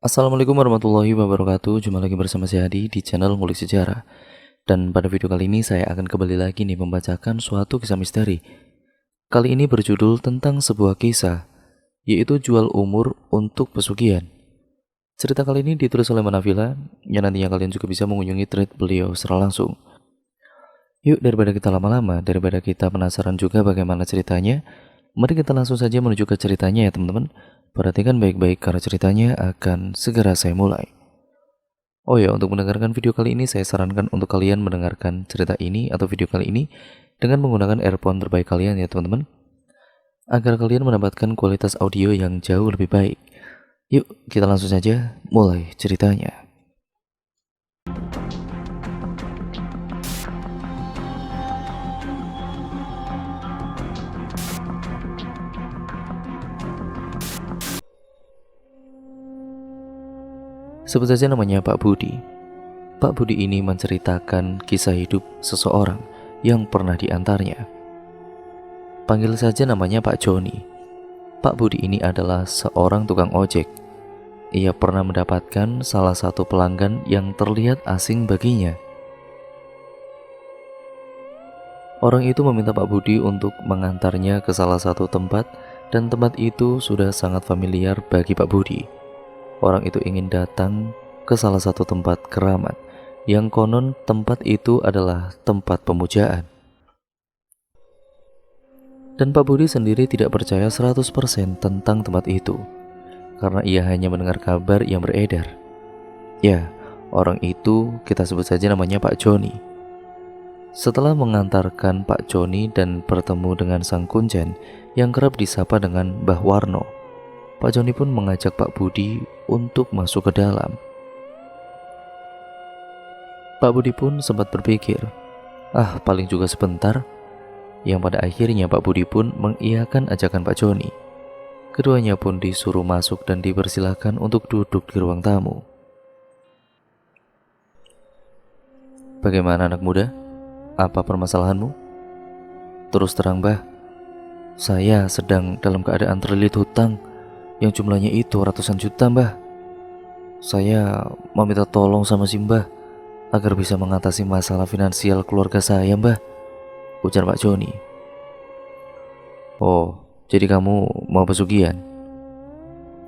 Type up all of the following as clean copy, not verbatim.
Assalamualaikum warahmatullahi wabarakatuh. Jumpa lagi bersama saya Adi di channel Ngulik Sejarah. Dan pada video kali ini saya akan kembali lagi nih membacakan suatu kisah misteri. Kali ini berjudul tentang sebuah kisah, yaitu jual umur untuk pesugihan. Cerita kali ini ditulis oleh Manavila, yang nantinya kalian juga bisa mengunjungi thread beliau secara langsung. Yuk, daripada kita lama-lama, daripada kita penasaran juga bagaimana ceritanya, mari kita langsung saja menuju ke ceritanya ya teman-teman. Perhatikan baik-baik karena ceritanya akan segera saya mulai. Oh ya, untuk mendengarkan video kali ini saya sarankan untuk kalian mendengarkan cerita ini atau video kali ini dengan menggunakan earphone terbaik kalian ya teman-teman, agar kalian mendapatkan kualitas audio yang jauh lebih baik. Yuk, kita langsung saja mulai ceritanya. Sebut saja namanya Pak Budi. Pak Budi ini menceritakan kisah hidup seseorang yang pernah diantarnya. Panggil saja namanya Pak Joni. Pak Budi ini adalah seorang tukang ojek. Ia pernah mendapatkan salah satu pelanggan yang terlihat asing baginya. Orang itu meminta Pak Budi untuk mengantarnya ke salah satu tempat, dan tempat itu sudah sangat familiar bagi Pak Budi. Orang itu ingin datang ke salah satu tempat keramat, yang konon tempat itu adalah tempat pemujaan. Dan Pak Budi sendiri tidak percaya 100% tentang tempat itu, karena ia hanya mendengar kabar yang beredar. Ya, orang itu kita sebut saja namanya Pak Joni. Setelah mengantarkan Pak Joni dan bertemu dengan sang kuncen yang kerap disapa dengan Mbah Warno, Pak Joni pun mengajak Pak Budi untuk masuk ke dalam. Pak Budi pun sempat berpikir, paling juga sebentar. Yang pada akhirnya Pak Budi pun mengiyakan ajakan Pak Joni. Keduanya pun disuruh masuk dan dipersilahkan untuk duduk di ruang tamu. Bagaimana anak muda? Apa permasalahanmu? Terus terang, Mbah, saya sedang dalam keadaan terlilit hutang yang jumlahnya itu ratusan juta, Mbah. Saya mau minta tolong sama si Mbah agar bisa mengatasi masalah finansial keluarga saya, Mbah, ujar Pak Joni. Oh, jadi kamu mau pesugihan?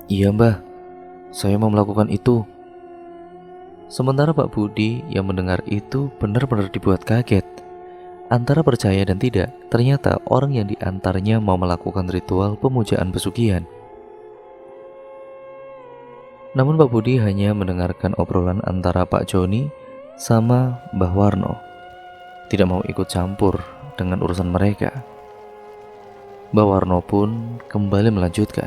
Iya, Mbah, saya mau melakukan itu. Sementara Pak Budi yang mendengar itu benar-benar dibuat kaget. Antara percaya dan tidak, ternyata orang yang diantarnya mau melakukan ritual pemujaan pesugihan. Namun Pak Budi hanya mendengarkan obrolan antara Pak Joni sama Mbah Warno, tidak mau ikut campur dengan urusan mereka. Mbah Warno pun kembali melanjutkan.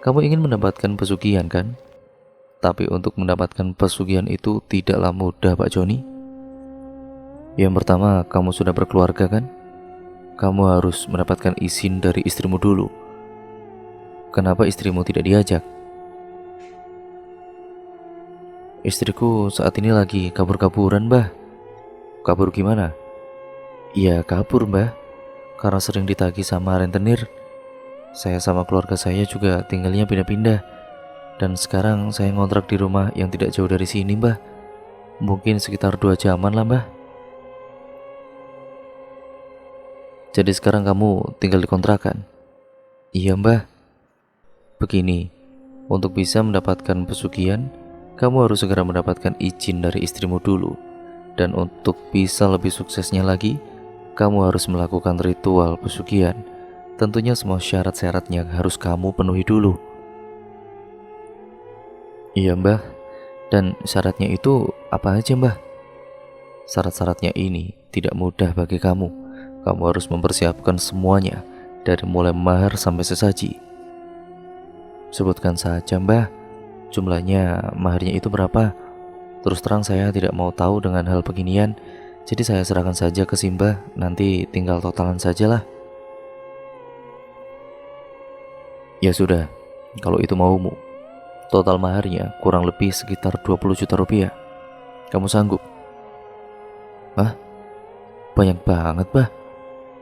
Kamu ingin mendapatkan pesugihan kan? Tapi untuk mendapatkan pesugihan itu tidaklah mudah, Pak Joni. Yang pertama, kamu sudah berkeluarga kan? Kamu harus mendapatkan izin dari istrimu dulu. Kenapa istrimu tidak diajak? Istriku saat ini lagi kabur-kaburan, Mbah. Kabur gimana? Iya, kabur, Mbah. Karena sering ditagih sama rentenir. Saya sama keluarga saya juga tinggalnya pindah-pindah. Dan sekarang saya ngontrak di rumah yang tidak jauh dari sini, Mbah. Mungkin sekitar 2 jaman lah, Mbah. Jadi sekarang kamu tinggal di kontrakan? Iya, Mbah. Begini, untuk bisa mendapatkan pesugihan, kamu harus segera mendapatkan izin dari istrimu dulu. Dan untuk bisa lebih suksesnya lagi, kamu harus melakukan ritual pesugihan. Tentunya semua syarat-syaratnya harus kamu penuhi dulu. Iya, Mbah. Dan syaratnya itu apa aja, Mbah? Syarat-syaratnya ini tidak mudah bagi kamu. Kamu harus mempersiapkan semuanya, dari mulai mahar sampai sesaji. Sebutkan saja, Mbah. Jumlahnya, maharnya itu berapa? Terus terang saya tidak mau tahu dengan hal beginian. Jadi saya serahkan saja ke Simbah. Nanti tinggal totalan sajalah. Ya sudah, kalau itu maumu. Total maharnya kurang lebih sekitar 20 juta rupiah. Kamu sanggup? Hah? Banyak banget, Bah.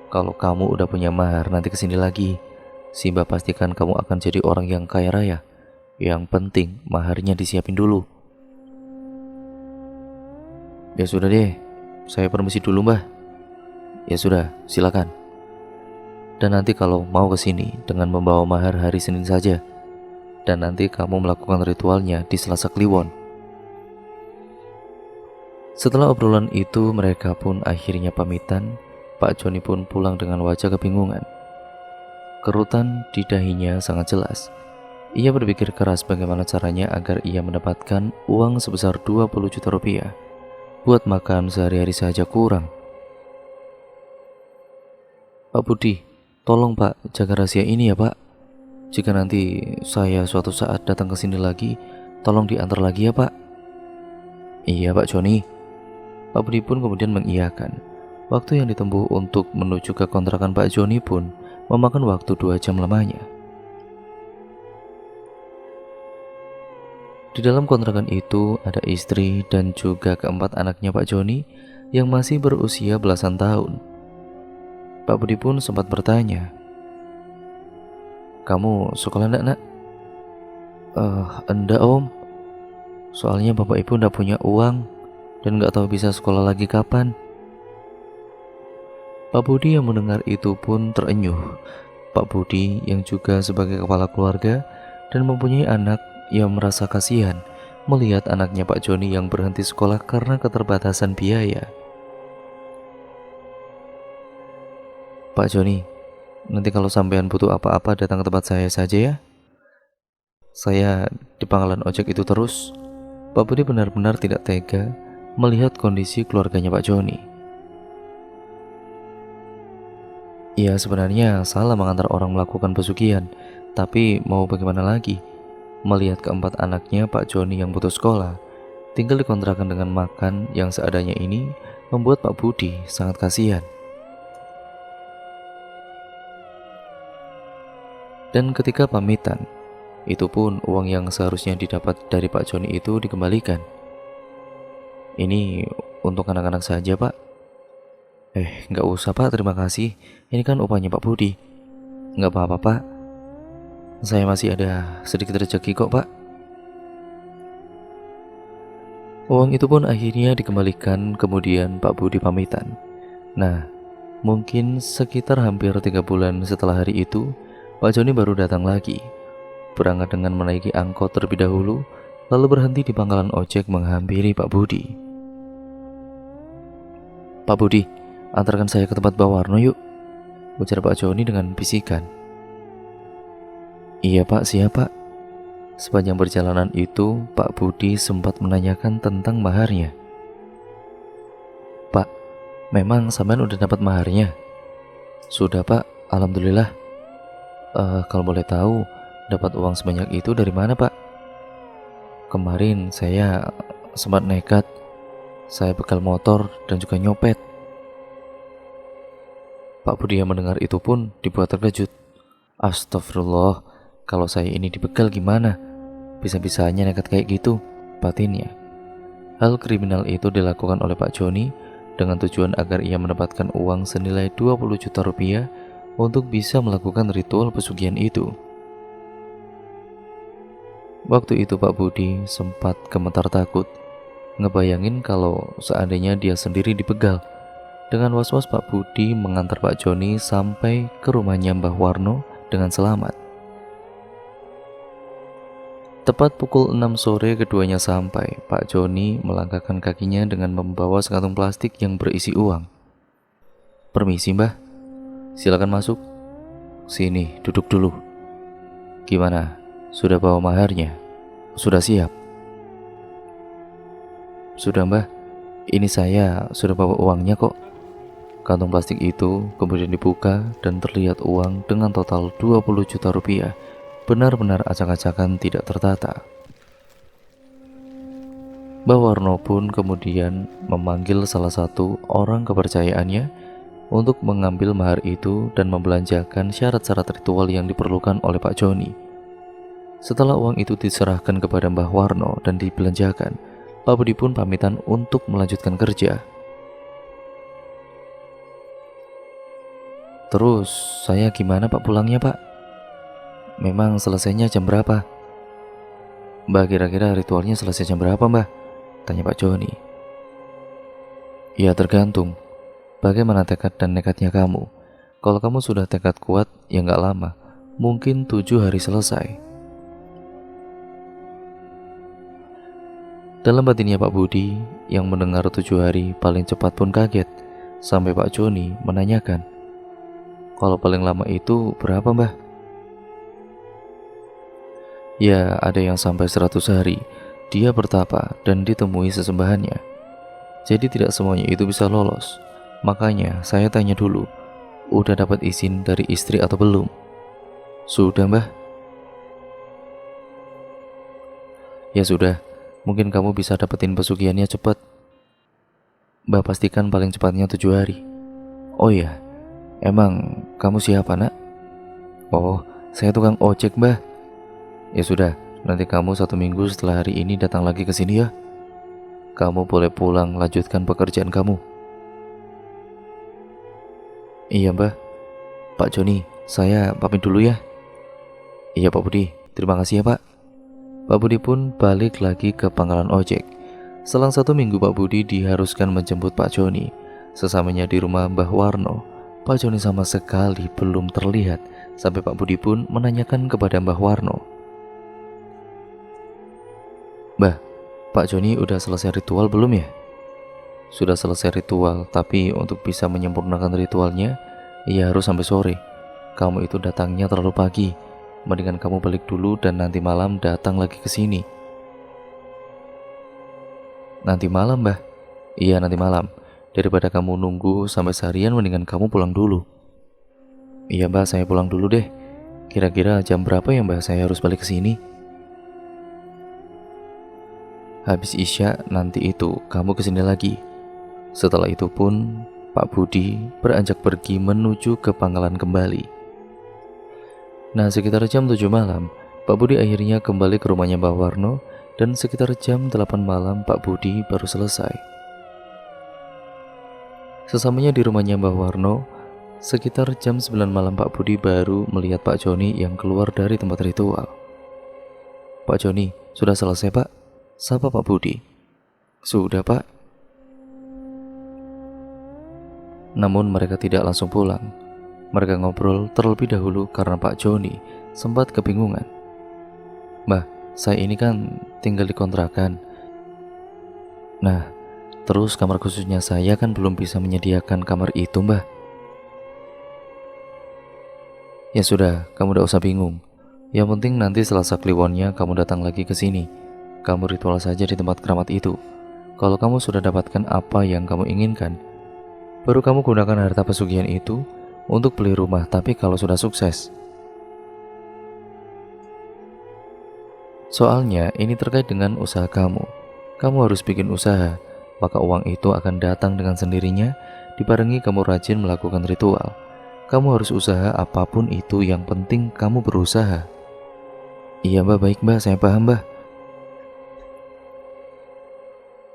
Kalau kamu udah punya mahar, nanti kesini lagi. Si Mbah pastikan kamu akan jadi orang yang kaya raya. Yang penting maharnya disiapin dulu. Ya sudah deh, saya permisi dulu Mbah. Ya sudah, silakan. Dan nanti kalau mau ke sini dengan membawa mahar hari Senin saja. Dan nanti kamu melakukan ritualnya di Selasa Kliwon. Setelah obrolan itu mereka pun akhirnya pamitan. Pak Joni pun pulang dengan wajah kebingungan. Kerutan di dahinya sangat jelas. Ia berpikir keras bagaimana caranya agar ia mendapatkan uang sebesar 20 juta rupiah. Buat makan sehari-hari saja kurang. Pak Budi, tolong Pak jaga rahasia ini ya Pak. Jika nanti saya suatu saat datang ke sini lagi, tolong diantar lagi ya Pak. Iya Pak Joni. Pak Budi pun kemudian mengiyakan. Waktu yang ditempuh untuk menuju ke kontrakan Pak Joni pun memakan waktu 2 jam lamanya. Di dalam kontrakan itu ada istri dan juga keempat anaknya Pak Joni yang masih berusia belasan tahun. Pak Budi pun sempat bertanya, "Kamu sekolah enggak nak?" Enggak om. Soalnya bapak ibu enggak punya uang dan enggak tahu bisa sekolah lagi kapan." Pak Budi yang mendengar itu pun terenyuh. Pak Budi yang juga sebagai kepala keluarga dan mempunyai anak yang merasa kasihan melihat anaknya Pak Joni yang berhenti sekolah karena keterbatasan biaya. "Pak Joni, nanti kalau sampean butuh apa-apa datang ke tempat saya saja ya. Saya di pangkalan ojek itu terus." Pak Budi benar-benar tidak tega melihat kondisi keluarganya Pak Joni. Ya sebenarnya salah mengantar orang melakukan pesugihan, tapi mau bagaimana lagi? Melihat keempat anaknya Pak Joni yang putus sekolah, tinggal dikontrakan dengan makan yang seadanya ini membuat Pak Budi sangat kasihan. Dan ketika pamitan, itu pun uang yang seharusnya didapat dari Pak Joni itu dikembalikan. "Ini untuk anak-anak saja Pak." Nggak usah Pak, terima kasih. Ini kan upahnya Pak Budi." "Nggak apa-apa Pak, saya masih ada sedikit rezeki kok Pak." Uang itu pun akhirnya dikembalikan, kemudian Pak Budi pamitan. Nah, mungkin sekitar hampir 3 bulan setelah hari itu, Pak Joni baru datang lagi. Berangkat dengan menaiki angkot terlebih dahulu, lalu berhenti di pangkalan ojek menghampiri Pak Budi. "Pak Budi, antarkan saya ke tempat Mbak Warno yuk," ujar Pak Joni dengan bisikan. "Iya Pak, siap Pak." Sepanjang perjalanan itu, Pak Budi sempat menanyakan tentang maharnya. "Pak, memang sampean udah dapat maharnya?" "Sudah Pak, alhamdulillah." Kalau boleh tahu, dapat uang sebanyak itu dari mana Pak?" "Kemarin saya sempat nekat. Saya begal motor dan juga nyopet." Pak Budi yang mendengar itu pun dibuat terkejut. "Astagfirullah, kalau saya ini dibegal gimana? Bisa-bisanya nekat kayak gitu," batinnya. Hal kriminal itu dilakukan oleh Pak Joni dengan tujuan agar ia mendapatkan uang senilai 20 juta rupiah untuk bisa melakukan ritual pesugihan itu. Waktu itu Pak Budi sempat gemetar takut, ngebayangin kalau seandainya dia sendiri dibegal. Dengan was-was Pak Budi mengantar Pak Joni sampai ke rumahnya Mbah Warno dengan selamat. Tepat pukul 6 sore keduanya sampai. Pak Joni melangkahkan kakinya dengan membawa sekantung plastik yang berisi uang. "Permisi Mbah, silakan masuk. Sini, duduk dulu. Gimana, sudah bawa maharnya? Sudah siap?" "Sudah Mbah, ini saya sudah bawa uangnya kok." Kantong plastik itu kemudian dibuka dan terlihat uang dengan total 20 juta rupiah. Benar-benar acak-acakan tidak tertata. Mbah Warno pun kemudian memanggil salah satu orang kepercayaannya untuk mengambil mahar itu dan membelanjakan syarat-syarat ritual yang diperlukan oleh Pak Joni. Setelah uang itu diserahkan kepada Mbah Warno dan dibelanjakan, Pak Budi pun pamitan untuk melanjutkan kerja. "Terus saya gimana Pak pulangnya Pak?" Memang selesainya jam berapa? Mbah, kira-kira ritualnya selesai jam berapa, Mbah? Tanya Pak Joni. Ya tergantung bagaimana tekad dan nekatnya kamu. Kalau kamu sudah tekad kuat, ya nggak lama, mungkin 7 hari selesai. Dalam batinnya Pak Budi yang mendengar 7 hari paling cepat pun kaget, sampai Pak Joni menanyakan, kalau paling lama itu berapa, Mbah? Ya, ada yang sampai 100 hari dia bertapa dan ditemui sesembahannya. Jadi tidak semuanya itu bisa lolos. Makanya saya tanya dulu, udah dapat izin dari istri atau belum? Sudah, Mbah. Ya sudah, mungkin kamu bisa dapetin pesugihannya cepat. Mbah pastikan paling cepatnya 7 hari. Oh iya, emang kamu siapa, Nak? Oh, saya tukang ojek, Mbah. Ya sudah, nanti kamu 1 minggu setelah hari ini datang lagi ke sini ya. Kamu boleh pulang lanjutkan pekerjaan kamu. Iya, Mbah. Pak Joni, saya pamit dulu ya. Iya, Pak Budi. Terima kasih ya, Pak. Pak Budi pun balik lagi ke pangkalan ojek. Selang 1 minggu Pak Budi diharuskan menjemput Pak Joni. Sesamanya di rumah Mbah Warno, Pak Joni sama sekali belum terlihat, sampai Pak Budi pun menanyakan kepada Mbah Warno. Mbah, Pak Joni udah selesai ritual belum ya? Sudah selesai ritual, tapi untuk bisa menyempurnakan ritualnya, ia harus sampai sore. Kamu itu datangnya terlalu pagi. Mendingan kamu balik dulu dan nanti malam datang lagi ke sini. Nanti malam, Mbah? Iya, nanti malam. Daripada kamu nunggu sampai seharian, mendingan kamu pulang dulu. Iya, Mbah, saya pulang dulu deh. Kira-kira jam berapa ya, Mbah, saya harus balik ke sini? Habis Isya nanti itu kamu kesini lagi. Setelah itu pun Pak Budi beranjak pergi menuju ke pangkalan kembali. Nah, sekitar jam 7 malam, Pak Budi akhirnya kembali ke rumahnya Mbah Warno, dan sekitar jam 8 malam Pak Budi baru selesai. Sesamanya di rumahnya Mbah Warno, sekitar jam 9 malam Pak Budi baru melihat Pak Joni yang keluar dari tempat ritual. Pak Joni, sudah selesai, Pak? Sapa Pak Budi. Sudah, Pak. Namun mereka tidak langsung pulang. Mereka ngobrol terlebih dahulu karena Pak Joni sempat kebingungan. Mbah, saya ini kan tinggal di kontrakan. Nah, terus kamar khususnya saya kan belum bisa menyediakan kamar itu, Mbah. Ya sudah, kamu tidak usah bingung. Yang penting nanti Selasa Kliwonnya kamu datang lagi ke sini. Kamu ritual saja di tempat keramat itu. Kalau kamu sudah dapatkan apa yang kamu inginkan, baru kamu gunakan harta pesugihan itu untuk beli rumah. Tapi kalau sudah sukses, soalnya ini terkait dengan usaha kamu. Kamu harus bikin usaha, maka uang itu akan datang dengan sendirinya, dibarengi kamu rajin melakukan ritual. Kamu harus usaha apapun itu, yang penting kamu berusaha. Iya, Mbah, baik, Mbah, saya paham, Mbah.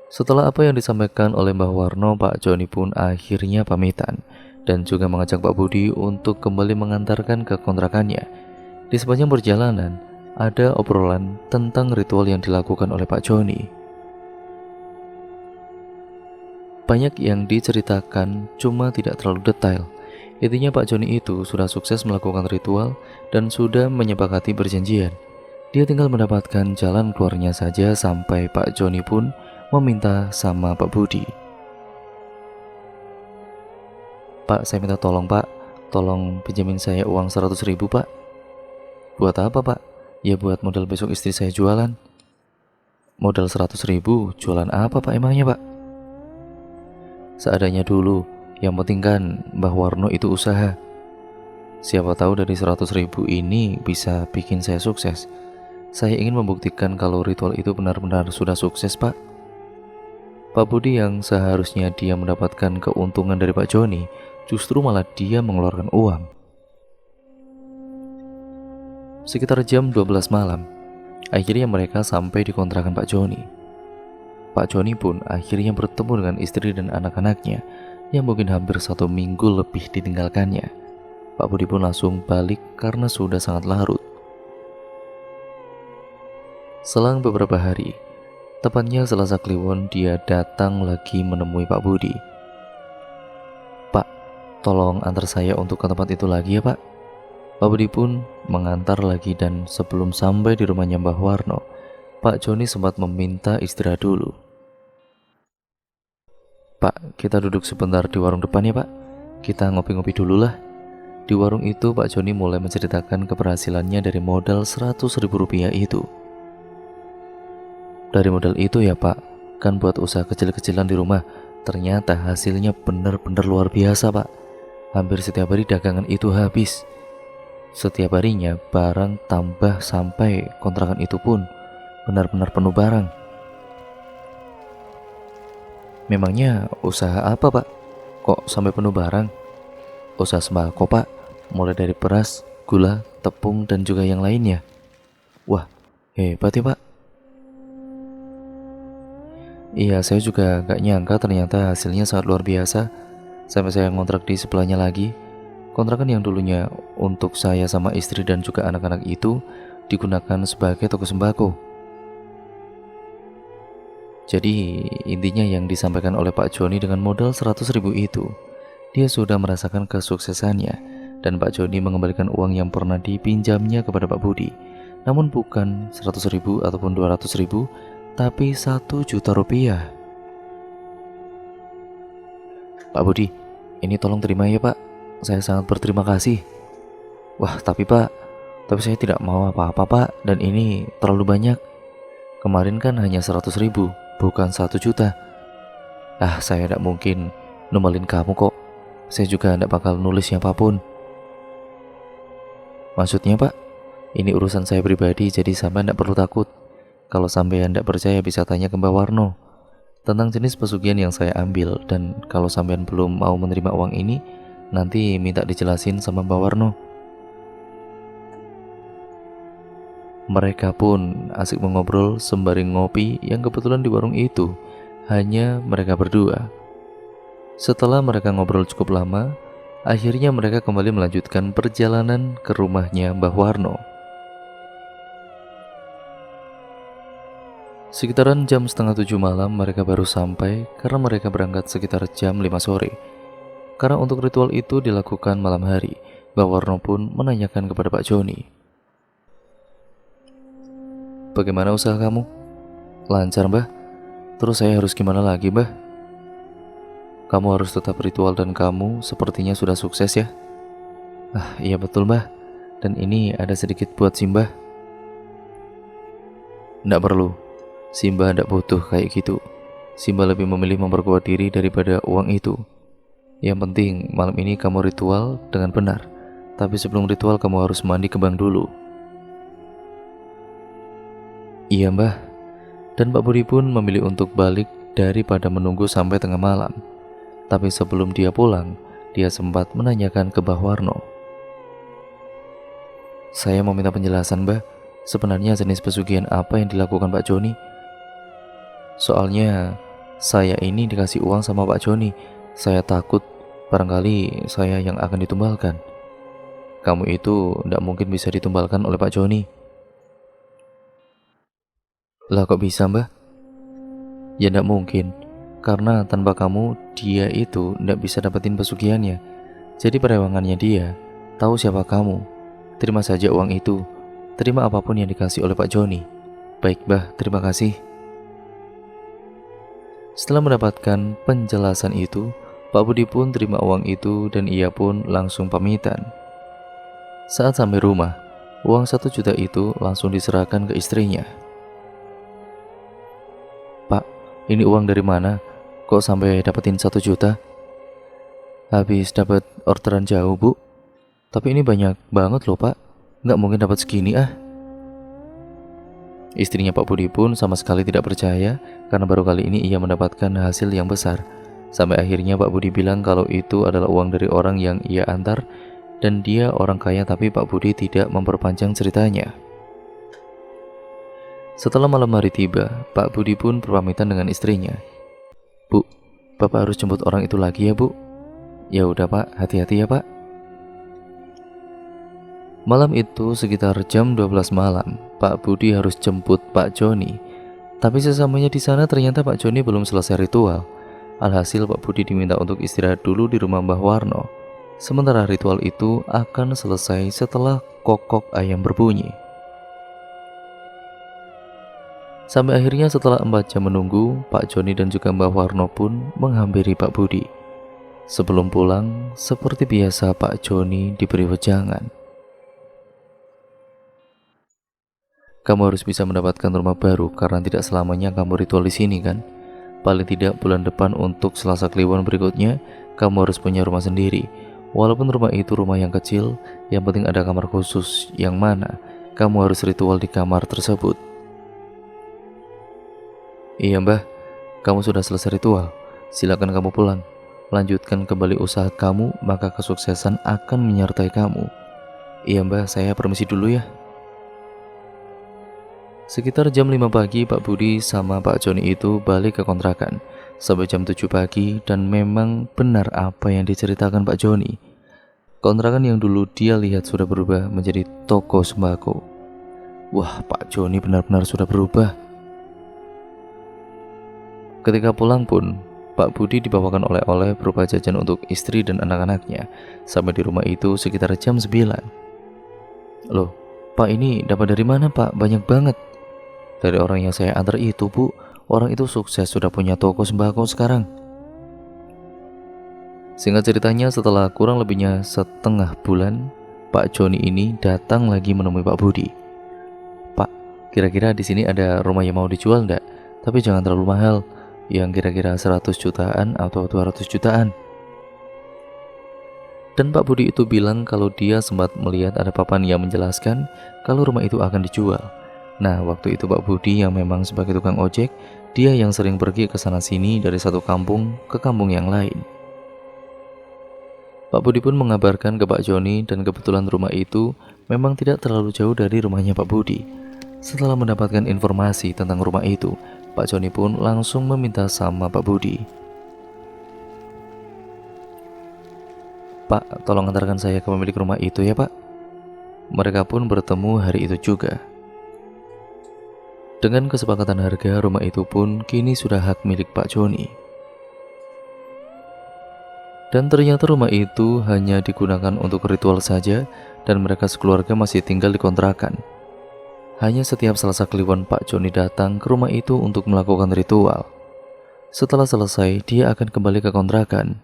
Setelah apa yang disampaikan oleh Mbah Warno, Pak Joni pun akhirnya pamitan dan juga mengajak Pak Budi untuk kembali mengantarkan ke kontrakannya. Di sepanjang perjalanan, ada obrolan tentang ritual yang dilakukan oleh Pak Joni. Banyak yang diceritakan, cuma tidak terlalu detail. Intinya Pak Joni itu sudah sukses melakukan ritual dan sudah menyepakati perjanjian. Dia tinggal mendapatkan jalan keluarnya saja, sampai Pak Joni pun meminta sama Pak Budi. Pak, saya minta tolong, Pak. Tolong pinjamin saya uang 100.000, Pak. Buat apa, Pak? Ya buat modal besok istri saya jualan. Modal 100.000, jualan apa, Pak, emangnya, Pak? Seadanya dulu. Yang penting kan Mbah Warno itu usaha. Siapa tahu dari 100.000 ini bisa bikin saya sukses. Saya ingin membuktikan kalau ritual itu benar-benar sudah sukses, Pak. Pak Budi yang seharusnya dia mendapatkan keuntungan dari Pak Joni, justru malah dia mengeluarkan uang. Sekitar jam 12 malam, akhirnya mereka sampai di kontrakan Pak Joni. Pak Joni pun akhirnya bertemu dengan istri dan anak-anaknya yang mungkin hampir 1 minggu lebih ditinggalkannya. Pak Budi pun langsung balik karena sudah sangat larut. Selang beberapa hari, tepatnya Selasa Kliwon, dia datang lagi menemui Pak Budi. "Pak, tolong antar saya untuk ke tempat itu lagi ya, Pak." Pak Budi pun mengantar lagi, dan sebelum sampai di rumahnya Mbah Warno, Pak Joni sempat meminta istirahat dulu. "Pak, kita duduk sebentar di warung depan ya, Pak. Kita ngopi-ngopi dulu lah." Di warung itu, Pak Joni mulai menceritakan keberhasilannya dari modal 100.000 rupiah itu. "Dari modal itu ya, Pak, kan buat usaha kecil-kecilan di rumah. Ternyata hasilnya benar-benar luar biasa, Pak. Hampir setiap hari dagangan itu habis. Setiap harinya barang tambah sampai kontrakan itu pun benar-benar penuh barang." "Memangnya usaha apa, Pak? Kok sampai penuh barang?" "Usaha sembako, Pak. Mulai dari beras, gula, tepung, dan juga yang lainnya." "Wah, hebat ya, Pak." "Iya, saya juga gak nyangka ternyata hasilnya sangat luar biasa. Sampai saya ngontrak di sebelahnya lagi. Kontrakan yang dulunya untuk saya sama istri dan juga anak-anak itu digunakan sebagai toko sembako." Jadi intinya yang disampaikan oleh Pak Joni, dengan modal 100.000 itu, dia sudah merasakan kesuksesannya. Dan Pak Joni mengembalikan uang yang pernah dipinjamnya kepada Pak Budi. Namun bukan 100.000 ataupun 200.000, tapi 1 juta rupiah. "Pak Budi, ini tolong terima ya, Pak. Saya sangat berterima kasih." "Wah, tapi Pak, saya tidak mau apa-apa, Pak, dan ini terlalu banyak. Kemarin kan hanya 100.000, bukan 1 juta. Ah, saya tidak mungkin numbalin kamu kok. Saya juga tidak bakal nulis siapapun." "Maksudnya, Pak, ini urusan saya pribadi, jadi sampean tidak perlu takut. Kalau sampean tidak percaya bisa tanya ke Mbak Warno tentang jenis pesugihan yang saya ambil. Dan kalau sampean belum mau menerima uang ini, nanti minta dijelasin sama Mbak Warno." Mereka pun asik mengobrol sembari ngopi, yang kebetulan di warung itu hanya mereka berdua. Setelah mereka ngobrol cukup lama, akhirnya mereka kembali melanjutkan perjalanan ke rumahnya Mbah Warno. Sekitaran jam setengah 7 malam mereka baru sampai, karena mereka berangkat sekitar jam 5 sore. Karena untuk ritual itu dilakukan malam hari, Mbah Warno pun menanyakan kepada Pak Joni, "Bagaimana usaha kamu?" "Lancar, Mbah. Terus saya harus gimana lagi, Mbah?" "Kamu harus tetap ritual dan kamu sepertinya sudah sukses ya." "Ah, iya betul, Mbah. Dan ini ada sedikit buat Simbah." "Nggak perlu. Simbah nggak butuh kayak gitu. Simbah lebih memilih memperkuat diri daripada uang itu. Yang penting malam ini kamu ritual dengan benar. Tapi sebelum ritual kamu harus mandi kembang dulu." "Iya, Mbah." Dan Pak Budi pun memilih untuk balik daripada menunggu sampai tengah malam. Tapi sebelum dia pulang, dia sempat menanyakan ke Mbah Warno, "Saya mau minta penjelasan, Mbah. Sebenarnya jenis pesugihan apa yang dilakukan Pak Joni? Soalnya saya ini dikasih uang sama Pak Joni. Saya takut barangkali saya yang akan ditumbalkan." "Kamu itu tidak mungkin bisa ditumbalkan oleh Pak Joni." "Lah kok bisa, Mbah?" "Ya tidak mungkin. Karena tanpa kamu, dia itu tidak bisa dapetin pesugihannya. Jadi perewangannya dia tahu siapa kamu. Terima saja uang itu. Terima apapun yang dikasih oleh Pak Joni." "Baik, Mbah, terima kasih." Setelah mendapatkan penjelasan itu, Pak Budi pun terima uang itu dan ia pun langsung pamitan. Saat sampai rumah, uang 1 juta itu langsung diserahkan ke istrinya. "Pak, ini uang dari mana? Kok sampai dapetin 1 juta?" "Habis dapat orderan jauh, Bu. Tapi ini banyak banget loh, Pak. Nggak mungkin dapat segini ah." Istrinya Pak Budi pun sama sekali tidak percaya, karena baru kali ini ia mendapatkan hasil yang besar. Sampai akhirnya Pak Budi bilang kalau itu adalah uang dari orang yang ia antar, dan dia orang kaya, tapi Pak Budi tidak memperpanjang ceritanya. Setelah malam hari tiba, Pak Budi pun berpamitan dengan istrinya. "Bu, Bapak harus jemput orang itu lagi ya, Bu." "Ya udah, Pak, hati-hati ya, Pak." Malam itu sekitar jam 12 malam, Pak Budi harus jemput Pak Joni. Tapi sesamanya di sana ternyata Pak Joni belum selesai ritual. Alhasil Pak Budi diminta untuk istirahat dulu di rumah Mbah Warno. Sementara ritual itu akan selesai setelah kokok ayam berbunyi. Sampai akhirnya setelah 4 jam menunggu, Pak Joni dan juga Mbah Warno pun menghampiri Pak Budi. Sebelum pulang, seperti biasa Pak Joni diberi wejangan. Kamu harus bisa mendapatkan rumah baru karena tidak selamanya kamu ritual di sini kan? Paling tidak bulan depan untuk Selasa Kliwon berikutnya, kamu harus punya rumah sendiri. Walaupun rumah itu rumah yang kecil, yang penting ada kamar khusus yang mana kamu harus ritual di kamar tersebut. Iya Mbah, kamu sudah selesai ritual. Silakan kamu pulang. Lanjutkan kembali usaha kamu, maka kesuksesan akan menyertai kamu. Iya Mbah, saya permisi dulu ya. Sekitar jam 5 pagi, Pak Budi sama Pak Joni itu balik ke kontrakan sampai jam 7 pagi, dan memang benar apa yang diceritakan Pak Joni. Kontrakan yang dulu dia lihat sudah berubah menjadi toko sembako. Wah, Pak Joni benar-benar sudah berubah. Ketika pulang pun, Pak Budi dibawakan oleh-oleh berupa jajan untuk istri dan anak-anaknya. Sampai di rumah itu sekitar jam 9. Loh, Pak ini dapat dari mana Pak? Banyak banget. Dari orang yang saya antar itu Bu. Orang itu sukses sudah punya toko sembako sekarang. Singkat ceritanya, setelah kurang lebihnya setengah bulan, Pak Joni ini datang lagi menemui Pak Budi. Pak, kira-kira di sini ada rumah yang mau dijual enggak? Tapi jangan terlalu mahal, yang kira-kira 100 jutaan atau 200 jutaan. Dan Pak Budi itu bilang kalau dia sempat melihat ada papan yang menjelaskan kalau rumah itu akan dijual. Nah, waktu itu Pak Budi yang memang sebagai tukang ojek, dia yang sering pergi ke sana sini dari satu kampung ke kampung yang lain. Pak Budi pun mengabarkan ke Pak Joni, dan kebetulan rumah itu memang tidak terlalu jauh dari rumahnya Pak Budi. Setelah mendapatkan informasi tentang rumah itu, Pak Joni pun langsung meminta sama Pak Budi. Pak, tolong antarkan saya ke pemilik rumah itu ya Pak. Mereka pun bertemu hari itu juga. Dengan kesepakatan harga, rumah itu pun kini sudah hak milik Pak Joni. Dan ternyata rumah itu hanya digunakan untuk ritual saja, dan mereka sekeluarga masih tinggal di kontrakan. Hanya setiap Selasa Kliwon Pak Joni datang ke rumah itu untuk melakukan ritual. Setelah selesai, dia akan kembali ke kontrakan.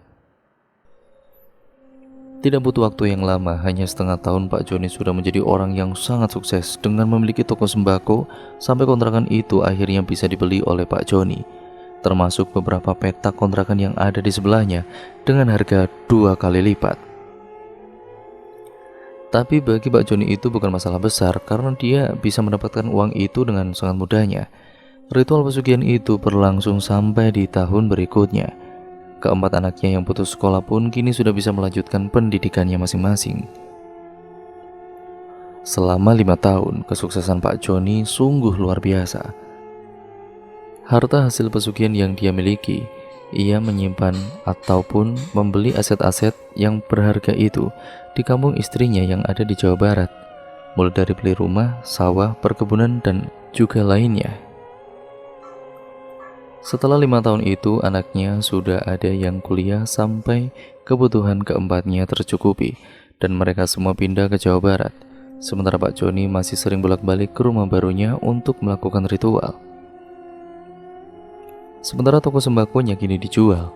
Tidak butuh waktu yang lama, hanya setengah tahun Pak Joni sudah menjadi orang yang sangat sukses dengan memiliki toko sembako, sampai kontrakan itu akhirnya bisa dibeli oleh Pak Joni, termasuk beberapa petak kontrakan yang ada di sebelahnya dengan harga 2 kali lipat. Tapi bagi Pak Joni itu bukan masalah besar karena dia bisa mendapatkan uang itu dengan sangat mudahnya. Ritual pesugihan itu berlangsung sampai di tahun berikutnya. Keempat anaknya yang putus sekolah pun kini sudah bisa melanjutkan pendidikannya masing-masing. Selama 5 tahun, kesuksesan Pak Joni sungguh luar biasa. Harta hasil pesugihan yang dia miliki, ia menyimpan ataupun membeli aset-aset yang berharga itu di kampung istrinya yang ada di Jawa Barat, mulai dari beli rumah, sawah, perkebunan, dan juga lainnya. Setelah 5 tahun itu, anaknya sudah ada yang kuliah sampai kebutuhan keempatnya tercukupi, dan mereka semua pindah ke Jawa Barat. Sementara Pak Joni masih sering bolak-balik ke rumah barunya untuk melakukan ritual. Sementara toko sembakonya kini dijual,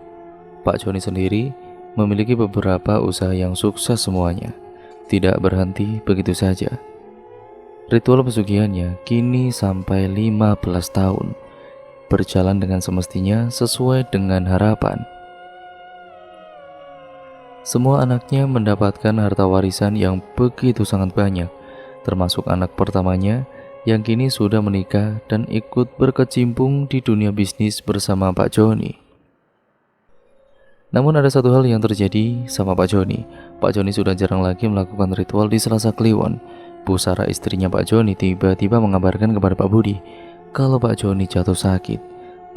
Pak Joni sendiri memiliki beberapa usaha yang sukses semuanya. Tidak berhenti begitu saja. Ritual pesugihannya kini sampai 15 tahun. Berjalan dengan semestinya sesuai dengan harapan. Semua anaknya mendapatkan harta warisan yang begitu sangat banyak, termasuk anak pertamanya yang kini sudah menikah dan ikut berkecimpung di dunia bisnis bersama Pak Joni. Namun ada satu hal yang terjadi sama Pak Joni. Pak Joni sudah jarang lagi melakukan ritual di Selasa Kliwon. Bu Sarah, istrinya Pak Joni, tiba-tiba mengabarkan kepada Pak Budi kalau Pak Joni jatuh sakit.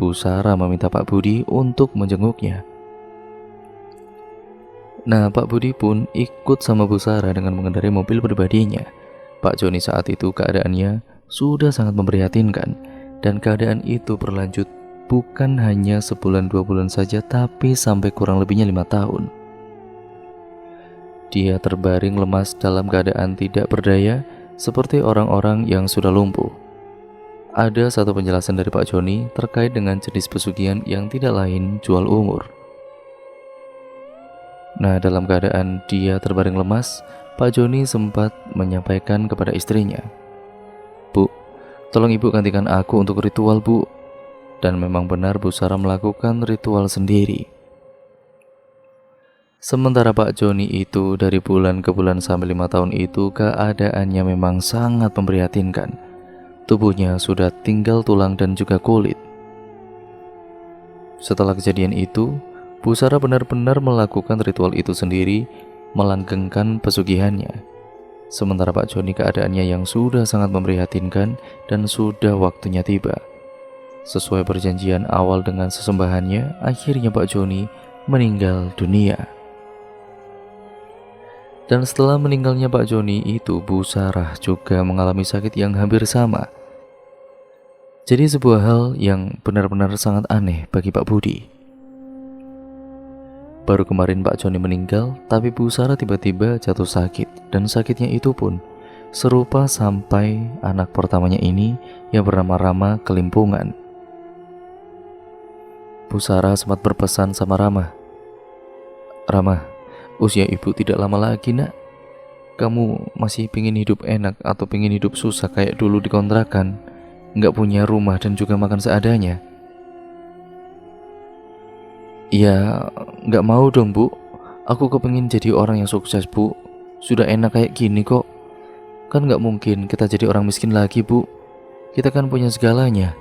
Bu Sarah meminta Pak Budi untuk menjenguknya. Nah, Pak Budi pun ikut sama Bu Sarah dengan mengendarai mobil pribadinya. Pak Joni saat itu keadaannya sudah sangat memprihatinkan, dan keadaan itu berlanjut bukan hanya sebulan 2 bulan saja, tapi sampai kurang lebihnya 5 tahun. Dia terbaring lemas dalam keadaan tidak berdaya, seperti orang-orang yang sudah lumpuh. Ada satu penjelasan dari Pak Joni terkait dengan jenis pesugihan yang tidak lain jual umur. Nah, dalam keadaan dia terbaring lemas, Pak Joni sempat menyampaikan kepada istrinya, "Bu, tolong ibu gantikan aku untuk ritual, Bu." Dan memang benar Bu Sarah melakukan ritual sendiri. Sementara Pak Joni itu dari bulan ke bulan sampai 5 tahun itu keadaannya memang sangat memprihatinkan. Tubuhnya sudah tinggal tulang dan juga kulit. Setelah kejadian itu, Bu Sarah benar-benar melakukan ritual itu sendiri, melanggengkan pesugihannya. Sementara Pak Joni keadaannya yang sudah sangat memprihatinkan dan sudah waktunya tiba. Sesuai perjanjian awal dengan sesembahannya, akhirnya Pak Joni meninggal dunia. Dan setelah meninggalnya Pak Joni itu, Bu Sarah juga mengalami sakit yang hampir sama. Jadi sebuah hal yang benar-benar sangat aneh bagi Pak Budi. Baru kemarin Pak Joni meninggal, tapi Bu Sarah tiba-tiba jatuh sakit, dan sakitnya itu pun serupa sampai anak pertamanya ini yang bernama Rama kelimpungan. Bu Sarah sempat berpesan sama Rama, "Rama, usia ibu tidak lama lagi, nak. Kamu masih pingin hidup enak atau pingin hidup susah kayak dulu di kontrakan, nggak punya rumah dan juga makan seadanya?" "Ya, nggak mau dong, Bu. Aku kepingin jadi orang yang sukses, Bu. Sudah enak kayak gini kok. Kan nggak mungkin kita jadi orang miskin lagi, Bu. Kita kan punya segalanya."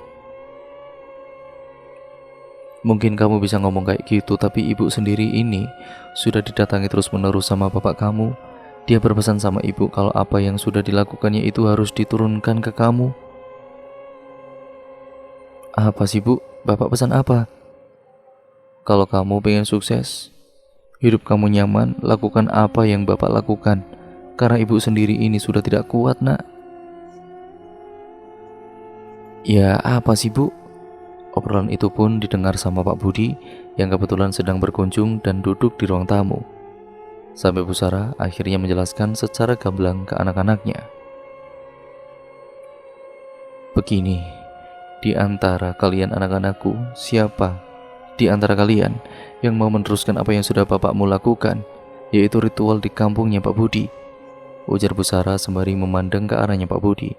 "Mungkin kamu bisa ngomong kayak gitu, tapi ibu sendiri ini sudah didatangi terus-menerus sama bapak kamu. Dia berpesan sama ibu kalau apa yang sudah dilakukannya itu harus diturunkan ke kamu." "Apa sih, Bu? Bapak pesan apa?" "Kalau kamu pengen sukses, hidup kamu nyaman, lakukan apa yang bapak lakukan. Karena ibu sendiri ini sudah tidak kuat, nak." "Ya, apa sih, Bu?" Obrolan itu pun didengar sama Pak Budi yang kebetulan sedang berkunjung dan duduk di ruang tamu. Sampai Bu Sarah akhirnya menjelaskan secara gamblang ke anak-anaknya. "Begini, di antara kalian anak-anakku, siapa di antara kalian yang mau meneruskan apa yang sudah bapakmu lakukan, yaitu ritual di kampungnya Pak Budi?" ujar Bu Sarah sembari memandang ke arahnya Pak Budi.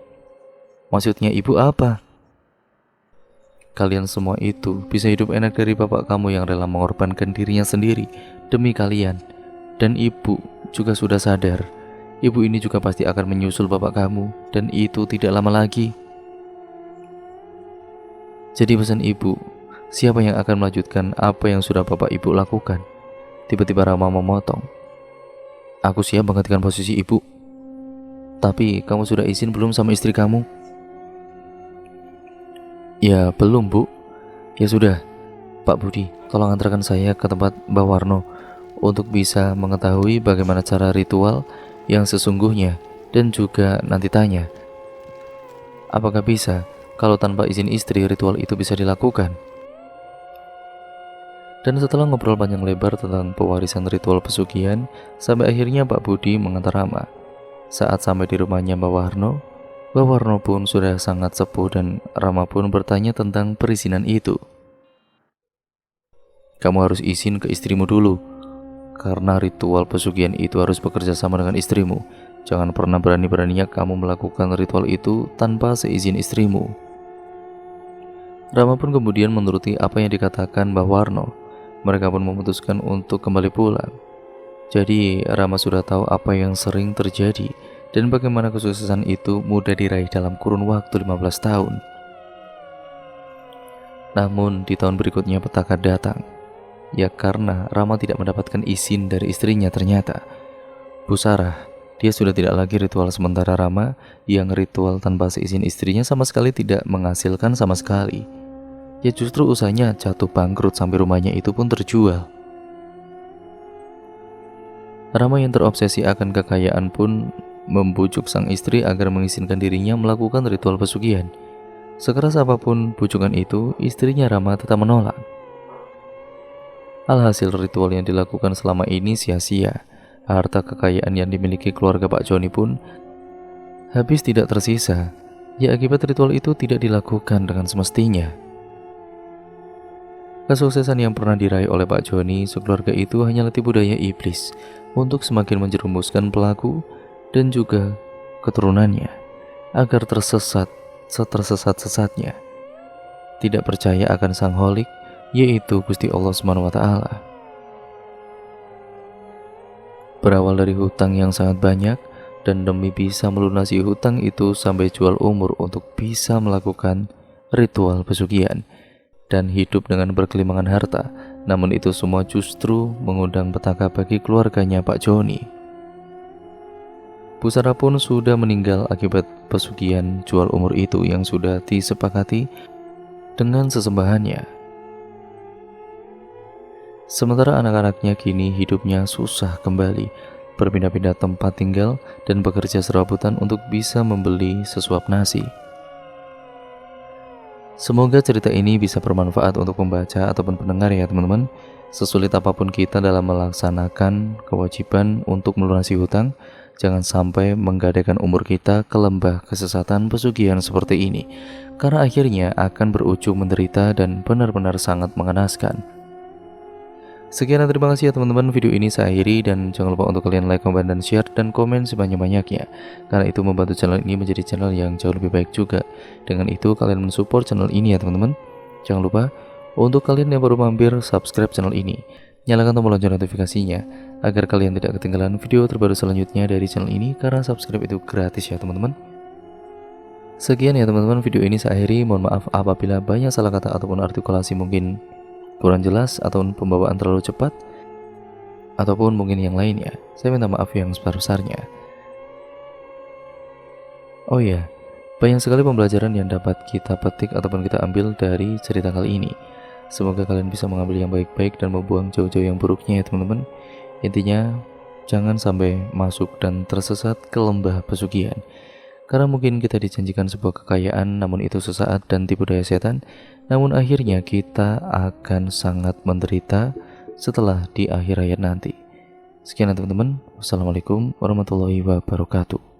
"Maksudnya ibu apa?" "Kalian semua itu bisa hidup enak dari bapak kamu yang rela mengorbankan dirinya sendiri demi kalian. Dan ibu juga sudah sadar, ibu ini juga pasti akan menyusul bapak kamu, dan itu tidak lama lagi. Jadi pesan ibu, siapa yang akan melanjutkan apa yang sudah bapak ibu lakukan?" Tiba-tiba Rama memotong. "Aku siap menggantikan posisi ibu. Tapi kamu sudah izin belum sama istri kamu?" "Ya belum, Bu." "Ya sudah, Pak Budi, tolong antarkan saya ke tempat Mbak Warno untuk bisa mengetahui bagaimana cara ritual yang sesungguhnya, dan juga nanti tanya, apakah bisa kalau tanpa izin istri ritual itu bisa dilakukan." Dan setelah ngobrol panjang lebar tentang pewarisan ritual pesugihan, sampai akhirnya Pak Budi mengantar Rama. Saat sampai di rumahnya Mbak Warno pun sudah sangat sepuh, dan Rama pun bertanya tentang perizinan itu. "Kamu harus izin ke istrimu dulu, karena ritual pesugihan itu harus bekerja sama dengan istrimu. Jangan pernah berani-beraninya kamu melakukan ritual itu tanpa seizin istrimu." Rama pun kemudian menuruti apa yang dikatakan Mbah Warno. Mereka pun memutuskan untuk kembali pulang. Jadi Rama sudah tahu apa yang sering terjadi dan bagaimana kesuksesan itu mudah diraih dalam kurun waktu 15 tahun. Namun di tahun berikutnya petaka datang. Ya karena Rama tidak mendapatkan izin dari istrinya ternyata. Bu Sarah, dia sudah tidak lagi ritual, sementara Rama yang ritual tanpa seizin istrinya sama sekali tidak menghasilkan sama sekali. Ya justru usahanya jatuh bangkrut sampai rumahnya itu pun terjual. Rama yang terobsesi akan kekayaan pun membujuk sang istri agar mengizinkan dirinya melakukan ritual pesugihan. Sekeras apapun bujukan itu, istrinya Rama tetap menolak. Alhasil ritual yang dilakukan selama ini sia-sia. Harta kekayaan yang dimiliki keluarga Pak Joni pun habis tidak tersisa. Ya, akibat ritual itu tidak dilakukan dengan semestinya. Kesuksesan yang pernah diraih oleh Pak Joni sekeluarga itu hanyalah tipu daya iblis untuk semakin menjerumuskan pelaku dan juga keturunannya agar tersesat setersesat-sesatnya, tidak percaya akan sang holik, yaitu Gusti Allah SWT. Berawal dari hutang yang sangat banyak, dan demi bisa melunasi hutang itu sampai jual umur untuk bisa melakukan ritual pesugihan dan hidup dengan berkelimangan harta. Namun itu semua justru mengundang petaka bagi keluarganya Pak Joni. Pusara pun sudah meninggal akibat pesugihan jual umur itu yang sudah disepakati dengan sesembahannya. Sementara anak-anaknya kini hidupnya susah kembali, berpindah-pindah tempat tinggal dan bekerja serabutan untuk bisa membeli sesuap nasi. Semoga cerita ini bisa bermanfaat untuk pembaca ataupun pendengar ya teman-teman. Sesulit apapun kita dalam melaksanakan kewajiban untuk melunasi hutang, jangan sampai menggadaikan umur kita ke lembah kesesatan pesugihan seperti ini, karena akhirnya akan berujung menderita dan benar-benar sangat mengenaskan. Sekian dan terima kasih ya teman-teman, video ini saya akhiri dan jangan lupa untuk kalian like, comment, dan share dan komen sebanyak-banyaknya, karena itu membantu channel ini menjadi channel yang jauh lebih baik juga. Dengan itu kalian mensupport channel ini ya teman-teman. Jangan lupa untuk kalian yang baru mampir, subscribe channel ini, nyalakan tombol lonceng notifikasinya agar kalian tidak ketinggalan video terbaru selanjutnya dari channel ini, karena subscribe itu gratis ya teman-teman. Sekian ya teman-teman, video ini saya akhiri. Mohon maaf apabila banyak salah kata ataupun artikulasi mungkin kurang jelas ataupun pembawaan terlalu cepat ataupun mungkin yang lainnya. Saya minta maaf yang sebesar-besarnya. Oh iya, banyak sekali pembelajaran yang dapat kita petik ataupun kita ambil dari cerita kali ini. Semoga kalian bisa mengambil yang baik-baik dan membuang jauh-jauh yang buruknya ya teman-teman. Intinya jangan sampai masuk dan tersesat ke lembah pesugihan, karena mungkin kita dijanjikan sebuah kekayaan, namun itu sesaat dan tipu daya setan. Namun akhirnya kita akan sangat menderita setelah di akhir hayat nanti. Sekian teman-teman. Wassalamualaikum warahmatullahi wabarakatuh.